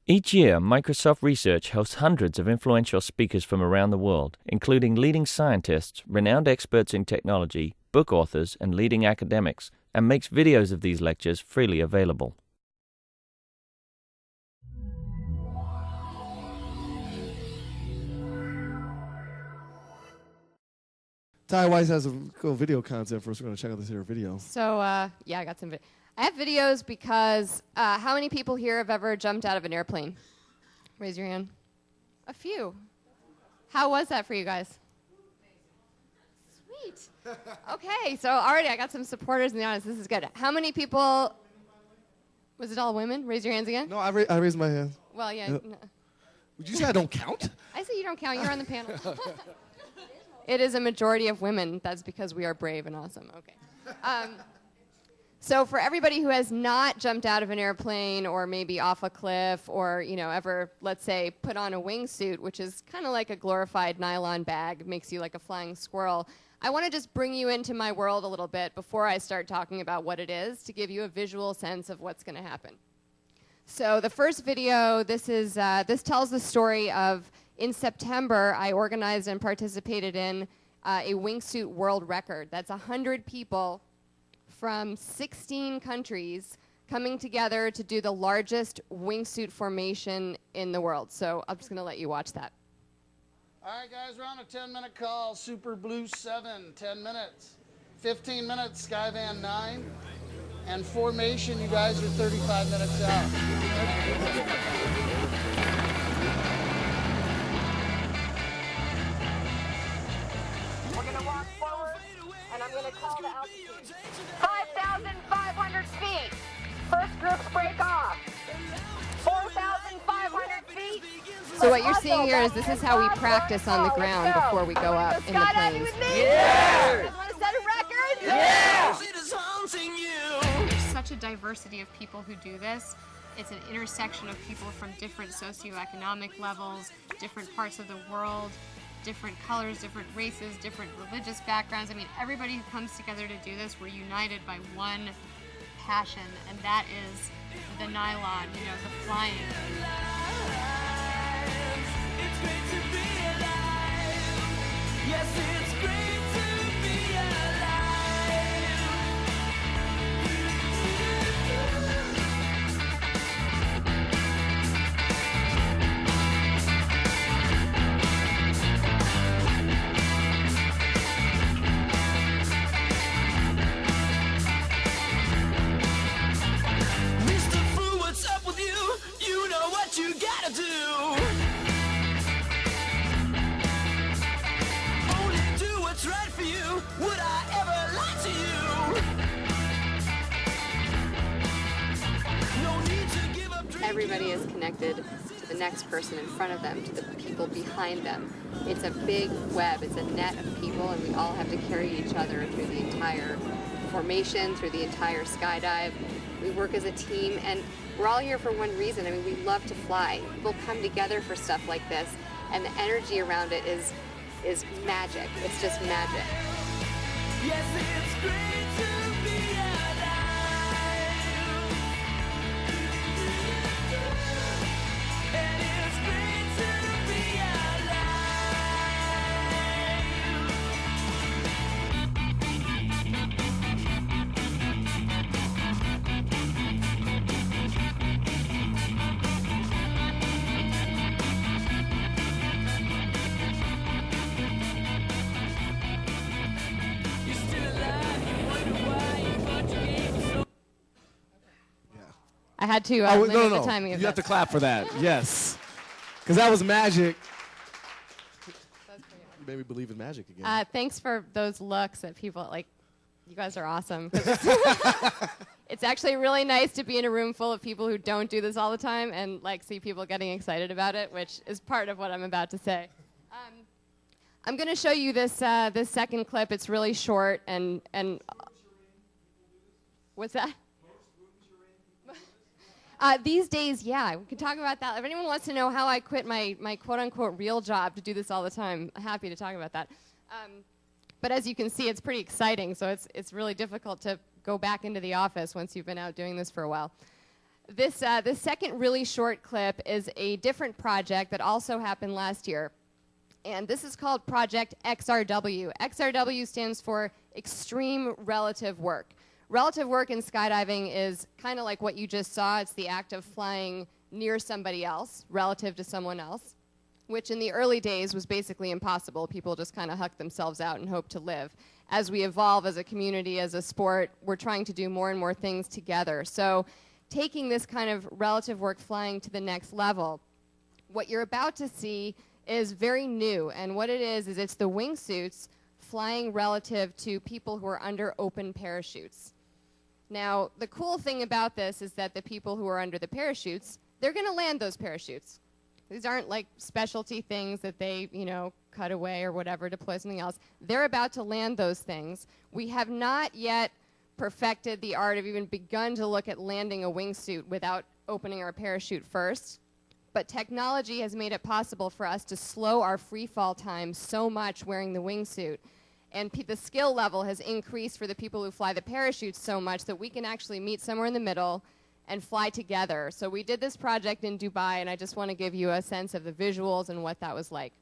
Each year, Microsoft Research hosts hundreds of influential speakers from around the world, including leading scientists, renowned experts in technology, book authors, and leading academics, and makes videos of these lectures freely available. Ty Weiss has some cool video content for us. We're going to check out this here video. So, yeah, I got some I have videos because how many people here have ever jumped out of an airplane? Raise your hand. A few. How was that for you guys? Sweet. Okay, so already I got some supporters in the audience. This is good. How many people? Was it all women? Raise your hands again. No, I raised my hand. Well, yeah. No. Would you say I don't count? I say you don't count. You're on the panel. It is a majority of women. That's because we are brave and awesome. Okay. So for everybody who has not jumped out of an airplane or maybe off a cliff or, ever, let's say, put on a wingsuit, which is kind of like a glorified nylon bag, makes you like a flying squirrel, I want to just bring you into my world a little bit before I start talking about what it is to give you a visual sense of what's going to happen. So the first video, this tells the story of, in September, I organized and participated in a wingsuit world record. That's 100 people from 16 countries coming together to do the largest wingsuit formation in the world. So I'm just going to let you watch that. All right, guys, we're on a 10-minute call. Super Blue 7, 10 minutes. 15 minutes, Skyvan 9. And formation, you guys are 35 minutes out. We're going to walk forward, and I'm going to call the altitude. 5,500 feet. First groups break off. 4,500 feet. So what you're seeing here is this is how we practice on the ground before we go up in the planes. Yeah! You want to set a record? Yeah! There's such a diversity of people who do this. It's an intersection of people from different socioeconomic levels, different parts of the world, different colors, different races, different religious backgrounds. I mean, everybody who comes together to do this, we're united by one passion, and that is the nylon, the flying. It's great to be alive. Yes, it's great to be Mr. Fu, what's up with you? You know what you gotta do. Only do what's right for you. Would I ever lie to you? No need to give up drinking. Everybody is connected to the next person in front of them, to the people behind them. It's a big web. It's a net of people, and we all have to carry each other through the entire formation, through the entire skydive. We work as a team, and we're all here for one reason. I mean, we love to fly. People come together for stuff like this, and the energy around it is magic. It's just magic. Yes, it's great to be alive. And it's great to be You're still alive, you wonder why you fought your game so. I had to Oh, limit no. the timing of You have that. to clap for that. Yes. Because that was magic. You made me believe in magic again. Thanks for those looks that people, you guys are awesome. It's actually really nice to be in a room full of people who don't do this all the time and, see people getting excited about it, which is part of what I'm about to say. I'm going to show you this second clip. It's really short, and what's that? These days, yeah, we can talk about that. If anyone wants to know how I quit my quote-unquote real job to do this all the time, I'm happy to talk about that. But as you can see, it's pretty exciting, so it's really difficult to go back into the office once you've been out doing this for a while. This second really short clip is a different project that also happened last year. And this is called Project XRW. XRW stands for Extreme Relative Work. Relative work in skydiving is kind of like what you just saw. It's the act of flying near somebody else, relative to someone else, which in the early days was basically impossible. People just kind of hucked themselves out and hoped to live. As we evolve as a community, as a sport, we're trying to do more and more things together. So taking this kind of relative work flying to the next level, what you're about to see is very new. And what it is it's the wingsuits flying relative to people who are under open parachutes. Now, the cool thing about this is that the people who are under the parachutes, they're going to land those parachutes. These aren't like specialty things that they, cut away or whatever, deploy something else. They're about to land those things. We have not yet perfected the art of even begun to look at landing a wingsuit without opening our parachute first. But technology has made it possible for us to slow our free fall time so much wearing the wingsuit. And the skill level has increased for the people who fly the parachutes so much that we can actually meet somewhere in the middle and fly together. So we did this project in Dubai, and I just want to give you a sense of the visuals and what that was like.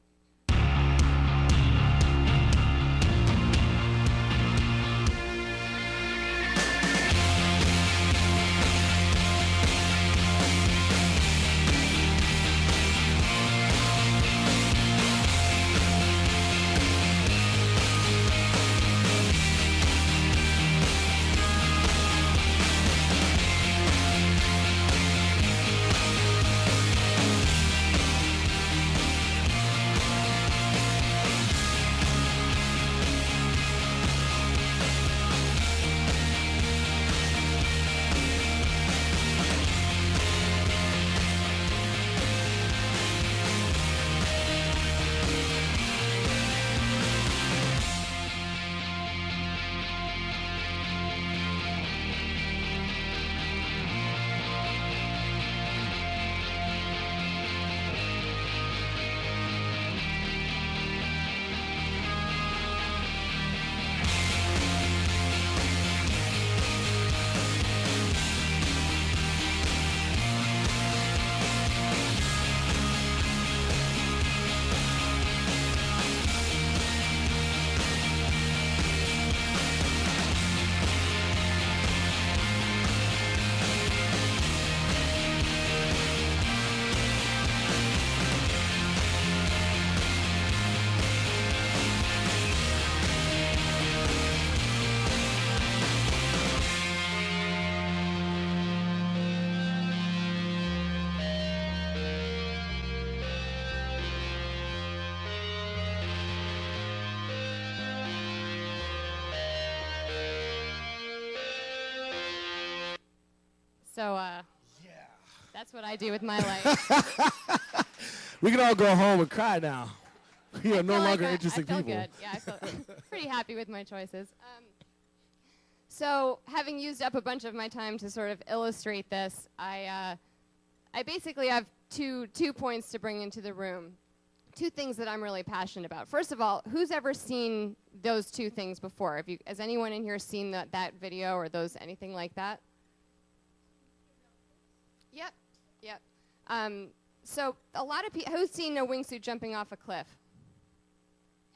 So that's what I do with my life. We can all go home and cry now. We are no longer interesting I feel people. Good. Yeah, I feel pretty happy with my choices. So having used up a bunch of my time to sort of illustrate this, I basically have two points to bring into the room. Two things that I'm really passionate about. First of all, who's ever seen those two things before? Has anyone in here seen that video or anything like that? Yep. So a lot of people, who's seen a wingsuit jumping off a cliff?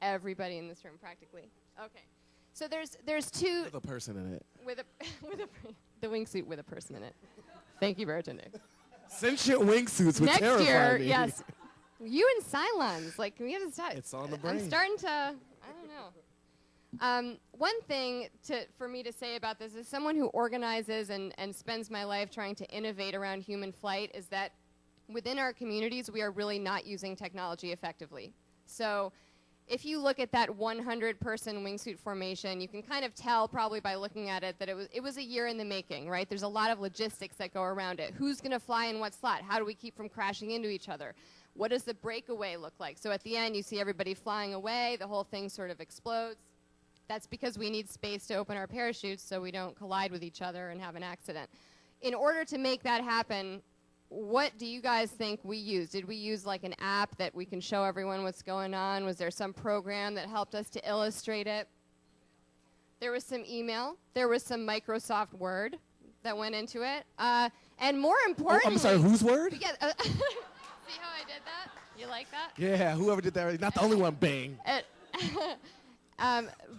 Everybody in this room, practically. Okay. So there's two. With a person in it. The wingsuit with a person in it. Thank you, bartender. Sentient wingsuits would Next terrify year, me. yes. You and Cylons, we have to start. It's on the brain. I'm starting to, I don't know. One thing for me to say about this is someone who organizes and spends my life trying to innovate around human flight is that within our communities, we are really not using technology effectively. So if you look at that 100-person wingsuit formation, you can kind of tell probably by looking at it that it was a year in the making, right? There's a lot of logistics that go around it. Who's going to fly in what slot? How do we keep from crashing into each other? What does the breakaway look like? So at the end, you see everybody flying away. The whole thing sort of explodes. That's because we need space to open our parachutes so we don't collide with each other and have an accident. In order to make that happen, what do you guys think we used? Did we use like an app that we can show everyone what's going on? Was there some program that helped us to illustrate it? There was some email. There was some Microsoft Word. that went into it. And more Oh, importantly, I'm sorry, whose word? Yeah, see how I did that? You like that? Yeah, whoever did that. Not the only one, bang.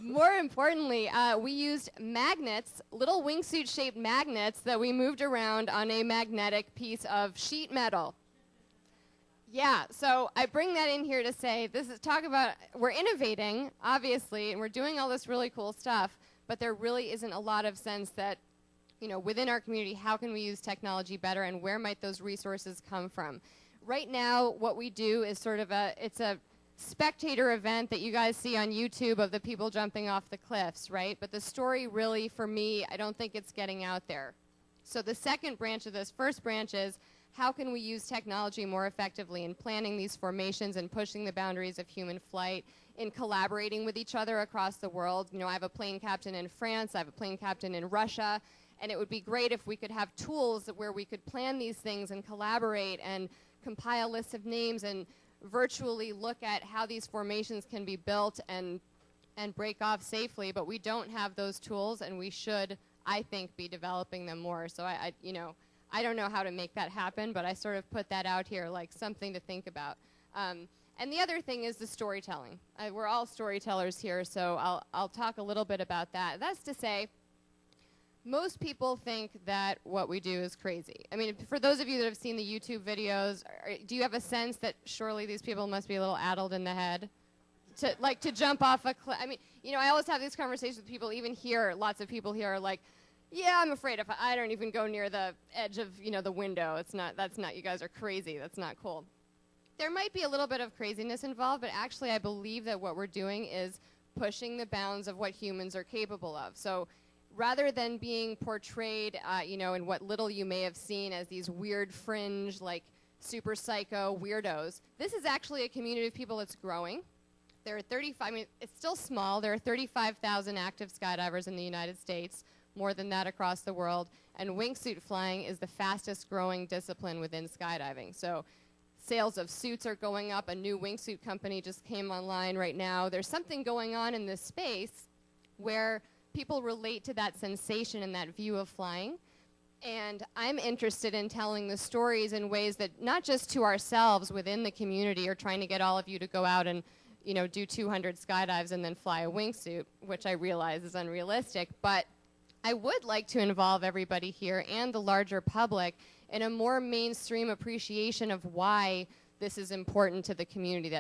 More importantly, we used magnets, little wingsuit-shaped magnets that we moved around on a magnetic piece of sheet metal. Yeah, so I bring that in here to say, we're innovating, obviously, and we're doing all this really cool stuff, but there really isn't a lot of sense that, within our community, how can we use technology better and where might those resources come from? Right now, what we do is it's a spectator event that you guys see on YouTube of the people jumping off the cliffs, right? But the story really, for me, I don't think it's getting out there. So the second branch of this, first branch is, how can we use technology more effectively in planning these formations and pushing the boundaries of human flight, in collaborating with each other across the world? I have a plane captain in France, I have a plane captain in Russia, and it would be great if we could have tools where we could plan these things and collaborate and compile lists of names and virtually look at how these formations can be built and break off safely. But we don't have those tools, and we should, I think, be developing them more. So I don't know how to make that happen, but I sort of put that out here like something to think about. And the other thing is the storytelling. We're all storytellers here, so I'll talk a little bit about that. That's to say, most people think that what we do is crazy. I mean, for those of you that have seen the YouTube videos, do you have a sense that surely these people must be a little addled in the head? To jump off a cliff. I mean, I always have these conversations with people, even here, lots of people here are like, yeah, I'm afraid if I don't even go near the edge of, the window. That's not, you guys are crazy. That's not cool. There might be a little bit of craziness involved, but actually I believe that what we're doing is pushing the bounds of what humans are capable of. So rather than being portrayed, in what little you may have seen as these weird fringe, like super psycho weirdos, this is actually a community of people that's growing. There are it's still small. There are 35,000 active skydivers in the United States, more than that across the world, and wingsuit flying is the fastest growing discipline within skydiving. So sales of suits are going up. A new wingsuit company just came online right now. There's something going on in this space where people relate to that sensation and that view of flying. And I'm interested in telling the stories in ways that not just to ourselves within the community or trying to get all of you to go out and do 200 skydives and then fly a wingsuit, which I realize is unrealistic, but I would like to involve everybody here and the larger public in a more mainstream appreciation of why this is important to the community,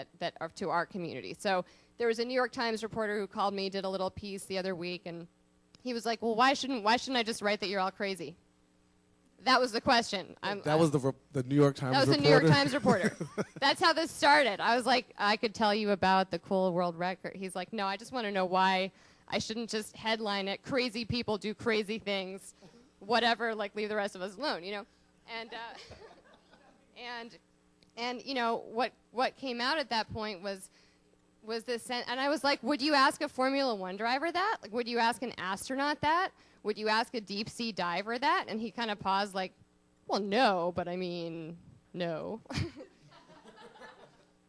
to our community. So there was a New York Times reporter who called me, did a little piece the other week, and he was like, well, why shouldn't I just write that you're all crazy? That was the question. That was the New York Times reporter? That was the New York Times reporter. That's how this started. I was like, I could tell you about the cool world record. He's like, no, I just want to know why I shouldn't just headline it, crazy people do crazy things, whatever, like leave the rest of us alone, And what came out at that point was this, and I was like, would you ask a Formula One driver that? Like, would you ask an astronaut that? Would you ask a deep sea diver that? And he kind of paused like, well, no, but I mean, no.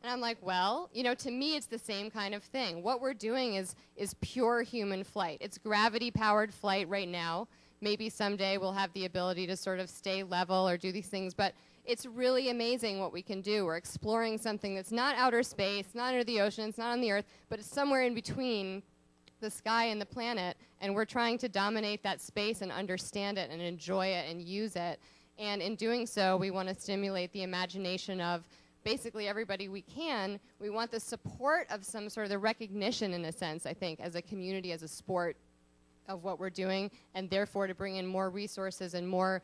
And I'm like, well, to me, it's the same kind of thing. What we're doing is pure human flight. It's gravity-powered flight right now. Maybe someday we'll have the ability to sort of stay level or do these things, but it's really amazing what we can do. We're exploring something that's not outer space, not under the ocean, it's not on the Earth, but it's somewhere in between the sky and the planet, and we're trying to dominate that space and understand it and enjoy it and use it. And in doing so, we want to stimulate the imagination of basically everybody we can. We want the support of some sort of the recognition, in a sense, I think, as a community, as a sport, of what we're doing, and therefore to bring in more resources and more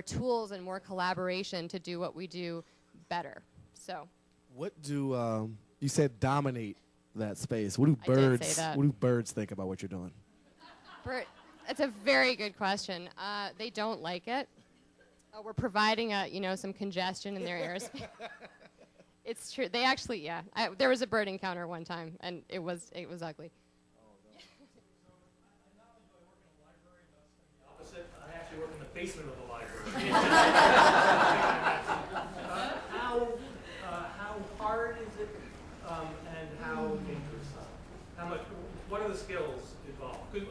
tools and more collaboration to do what we do better. So, what do you said dominate that space? What do I did say that. What do birds think about what you're doing? That's a very good question. They don't like it. We're providing some congestion in their airspace. It's true. They actually, yeah. There was a bird encounter one time, and it was ugly. I actually work in the basement of the library. How hard is it, and how dangerous? What are the skills involved? Because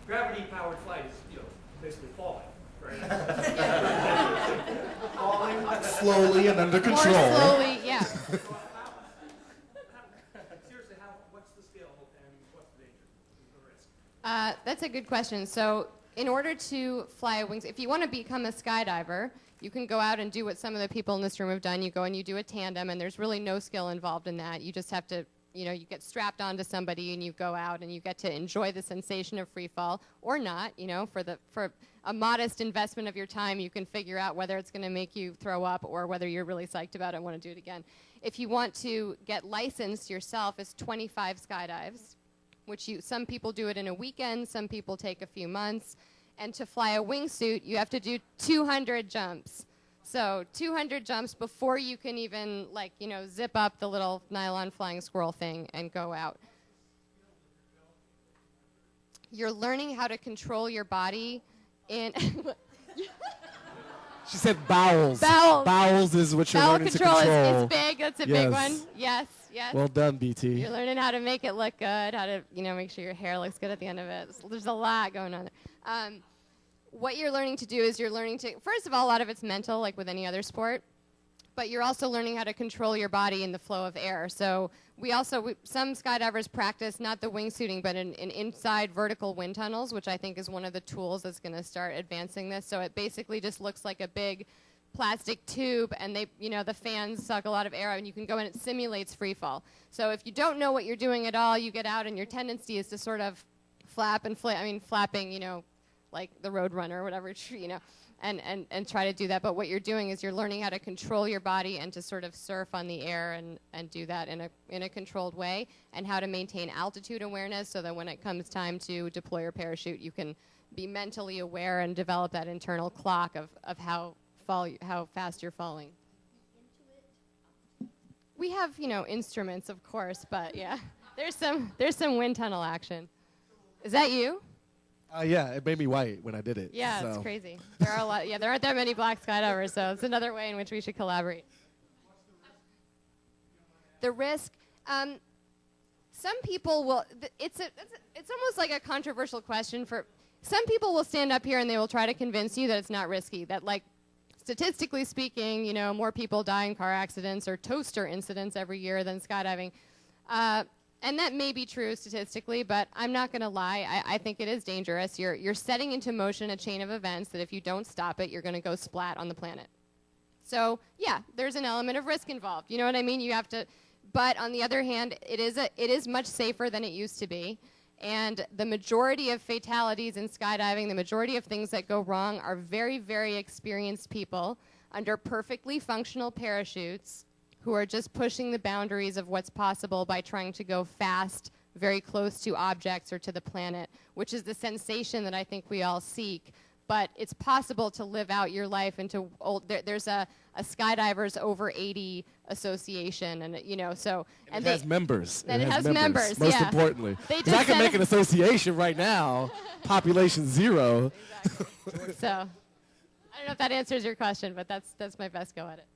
gravity-powered flight is, basically falling, right? Slowly and under More control. slowly, yeah. Seriously, what's the skill and what's the danger, the risk? That's a good question. So, in order to fly a wings, if you want to become a skydiver, you can go out and do what some of the people in this room have done. You go and you do a tandem, and there's really no skill involved in that. You just have to, you get strapped onto somebody, and you go out, and you get to enjoy the sensation of free fall, or not. For a modest investment of your time, you can figure out whether it's going to make you throw up or whether you're really psyched about it and want to do it again. If you want to get licensed yourself, it's 25 skydives, which some people do it in a weekend, some people take a few months. And to fly a wingsuit, you have to do 200 jumps. So 200 jumps before you can even, zip up the little nylon flying squirrel thing and go out. You're learning how to control your body in... She said bowels. Bowels. Bowels is what you're Bowel learning control to control. is big. That's a Yes. big one. Yes, yes. Well done, BT. You're learning how to make it look good, how to, make sure your hair looks good at the end of it. There's a lot going on there. What you're learning to do is first of all, a lot of it's mental, like with any other sport, but you're also learning how to control your body in the flow of air. So some skydivers practice not the wingsuiting, but in inside vertical wind tunnels, which I think is one of the tools that's going to start advancing this. So it basically just looks like a big plastic tube, and the fans suck a lot of air out, and you can go in. It simulates free fall. So if you don't know what you're doing at all, you get out, and your tendency is to sort of flap and flapping, like the Roadrunner or whatever, and try to do that. But what you're doing is you're learning how to control your body and to sort of surf on the air and do that in a controlled way, and how to maintain altitude awareness so that when it comes time to deploy your parachute, you can be mentally aware and develop that internal clock of how fast you're falling. We have, instruments, of course, but yeah, there's some wind tunnel action. Is that you? Yeah, it made me white when I did it. Yeah, so. it's crazy. There are a lot. Yeah, there aren't that many black skydivers, so it's another way in which we should collaborate. The risk. Some people will. It's almost like a controversial question. For some people, will stand up here and they will try to convince you that it's not risky. That, like, statistically speaking, more people die in car accidents or toaster incidents every year than skydiving. And that may be true statistically, but I'm not going to lie. I think it is dangerous. You're setting into motion a chain of events that if you don't stop it, you're going to go splat on the planet. So, yeah, there's an element of risk involved. You know what I mean? You have to. But on the other hand, it is much safer than it used to be. And the majority of fatalities in skydiving, the majority of things that go wrong, are very, very experienced people under perfectly functional parachutes who are just pushing the boundaries of what's possible by trying to go fast, very close to objects or to the planet, which is the sensation that I think we all seek. But it's possible to live out your life into there's a skydivers over 80 association, and so and it has members. And it has members. Most yeah. importantly, They 'cause just I can said make an association right now, population 0. Exactly. So I don't know if that answers your question, but that's my best go at it.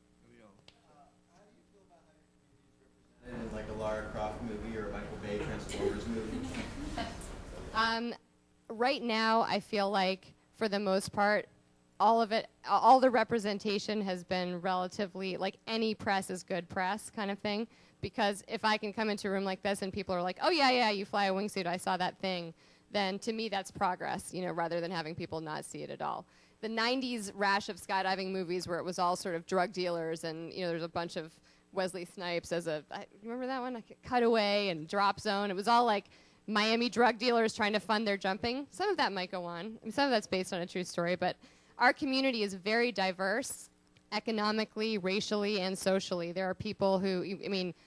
In like a Lara Croft movie or a Michael Bay Transformers movie? Right now, I feel like, for the most part, all the representation has been relatively, like, any press is good press kind of thing. Because if I can come into a room like this and people are like, oh, yeah, you fly a wingsuit, I saw that thing, then to me that's progress, rather than having people not see it at all. The 90s rash of skydiving movies where it was all sort of drug dealers and, there's a bunch of Wesley Snipes remember that one? Like Cutaway and Drop Zone. It was all like Miami drug dealers trying to fund their jumping. Some of that might go on. Some of that's based on a true story, but our community is very diverse, economically, racially, and socially. There are people who,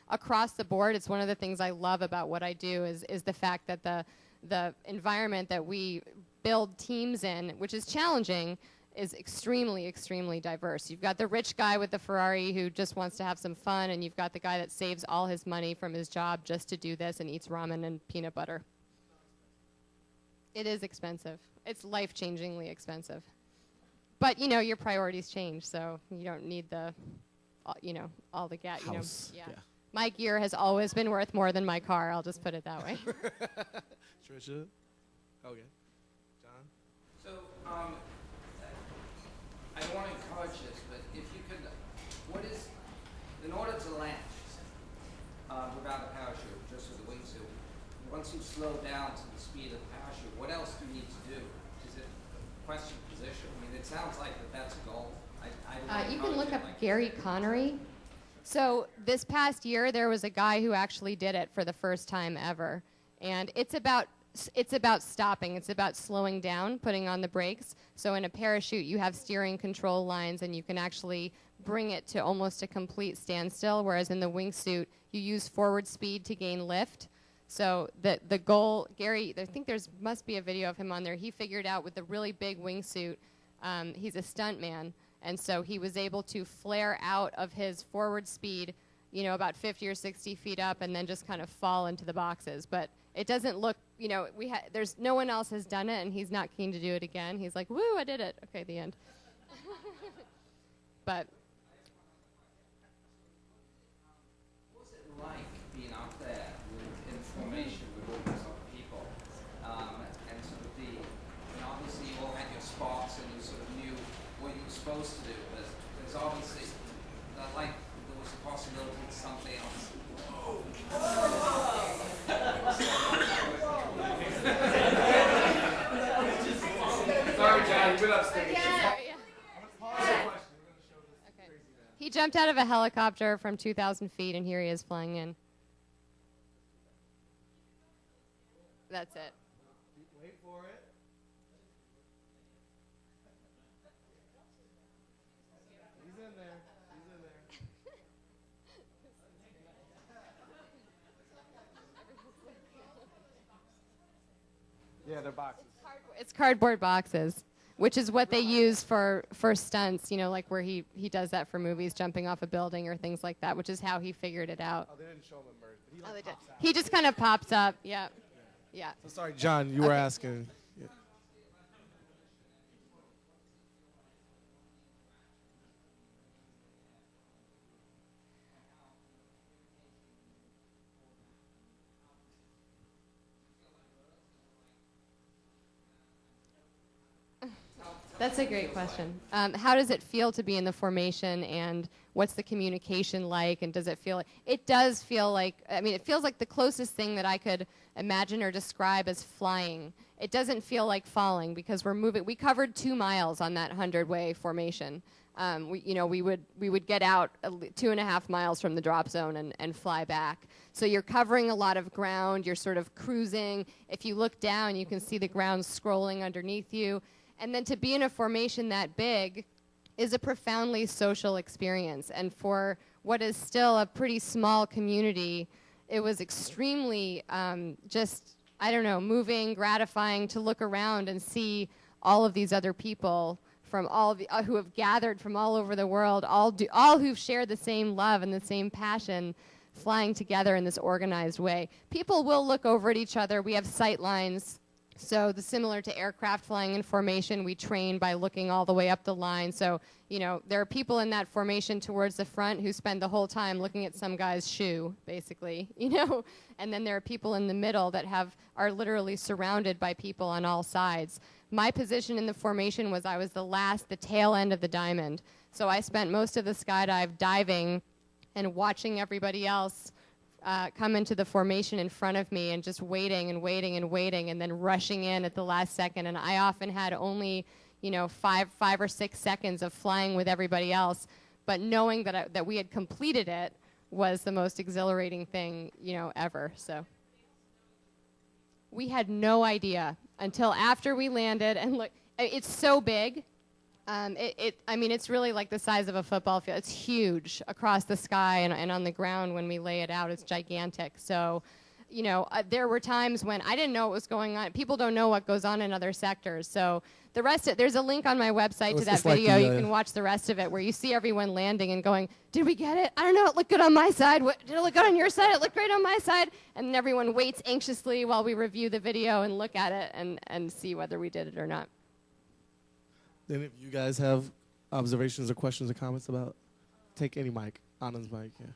across the board, it's one of the things I love about what I do is the fact that the environment that we build teams in, which is challenging, is extremely, extremely diverse. You've got the rich guy with the Ferrari who just wants to have some fun, and you've got the guy that saves all his money from his job just to do this and eats ramen and peanut butter. It is expensive. It's life-changingly expensive. But, your priorities change, so you don't need all the gas. Yeah. My gear has always been worth more than my car. I'll just put it that way. Trisha? Okay. John? So, I don't want to encourage this, but if you could, what is, in order to land without a parachute, just with a wingsuit, once you slow down to the speed of the parachute, what else do you need to do? Is it question position? I mean, it sounds like that's a goal. You can look up Gary Connery. So this past year, there was a guy who actually did it for the first time ever, and it's about stopping. It's about slowing down, putting on the brakes. So in a parachute, you have steering control lines, and you can actually bring it to almost a complete standstill, whereas in the wingsuit, you use forward speed to gain lift. So the goal, Gary, I think must be a video of him on there. He figured out with the really big wingsuit, he's a stunt man, and so he was able to flare out of his forward speed, you know, about 50 or 60 feet up, and then just kind of fall into the boxes. But it doesn't look, you know, there's no one else has done it, and he's not keen to do it again. He's like, woo, I did it. Okay, the end. But what's it like being up there in formation with all these other people? And sort of obviously you all had your spots and you sort of knew what you were supposed to do, but there's obviously, like, there was a possibility that something else. Sorry, John, you went upstairs. he jumped out of a helicopter from 2,000 feet, and here he is flying in. That's it. Wait for it. He's in there. He's in there. Yeah, they're boxes. It's cardboard boxes, which is what they use for stunts, you know, like where he does that for movies, jumping off a building or things like that, which is how he figured it out. Oh, they didn't show him emerge, but he They did. pops out. He just kind of pops up, yeah. Yeah. So sorry, John, you were asking. Yeah. That's a great question. How does it feel to be in the formation, and what's the communication like, and does it feel like, it does feel like, I mean, it feels like the closest thing that I could imagine or describe as flying. It doesn't feel like falling because we're moving. We covered 2 miles on that 100-way formation. We would get out 2.5 miles from the drop zone and fly back. So you're covering a lot of ground. You're sort of cruising. If you look down, you can see the ground scrolling underneath you. And then to be in a formation that big is a profoundly social experience. And for what is still a pretty small community, it was extremely moving, gratifying to look around and see all of these other people from all of who have gathered from all over the world, all who've shared the same love and the same passion, flying together in this organized way. People will look over at each other. We have sight lines. So similar to aircraft flying in formation, we train by looking all the way up the line. So, you know, there are people in that formation towards the front who spend the whole time looking at some guy's shoe, basically, you know. And then there are people in the middle that are literally surrounded by people on all sides. My position in the formation was I was the tail end of the diamond. So I spent most of the skydive diving and watching everybody else come into the formation in front of me and just waiting and waiting and waiting and then rushing in at the last second. And I often had only, you know, 5 or 6 seconds of flying with everybody else. But knowing that we had completed it was the most exhilarating thing, you know, ever. So we had no idea until after we landed. And look, it's so big. It's really like the size of a football field. It's huge across the sky and on the ground when we lay it out. It's gigantic. So, you know, there were times when I didn't know what was going on. People don't know what goes on in other sectors. So there's a link on my website to that video. You can watch the rest of it where you see everyone landing and going, did we get it? I don't know. It looked good on my side. Did it look good on your side? It looked great on my side. And then everyone waits anxiously while we review the video and look at it and see whether we did it or not. Then if you guys have observations or questions or comments about, take any mic, Anand's mic, yeah.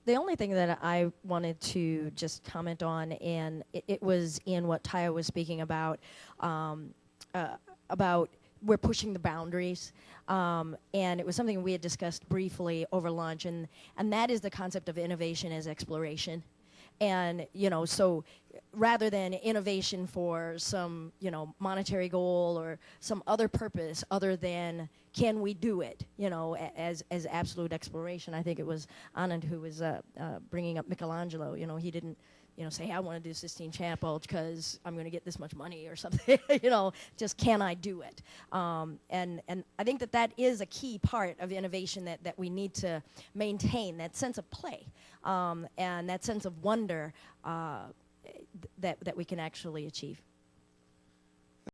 The only thing that I wanted to just comment on, and it was in what Taya was speaking about we're pushing the boundaries, and it was something we had discussed briefly over lunch, and that is the concept of innovation as exploration. And, so rather than innovation for some, monetary goal or some other purpose other than can we do it, as absolute exploration. I think it was Anand who was bringing up Michelangelo. He didn't, say, hey, I want to do Sistine Chapel because I'm going to get this much money or something, just can I do it? And I think that is a key part of innovation that we need to maintain, that sense of play and that sense of wonder that we can actually achieve.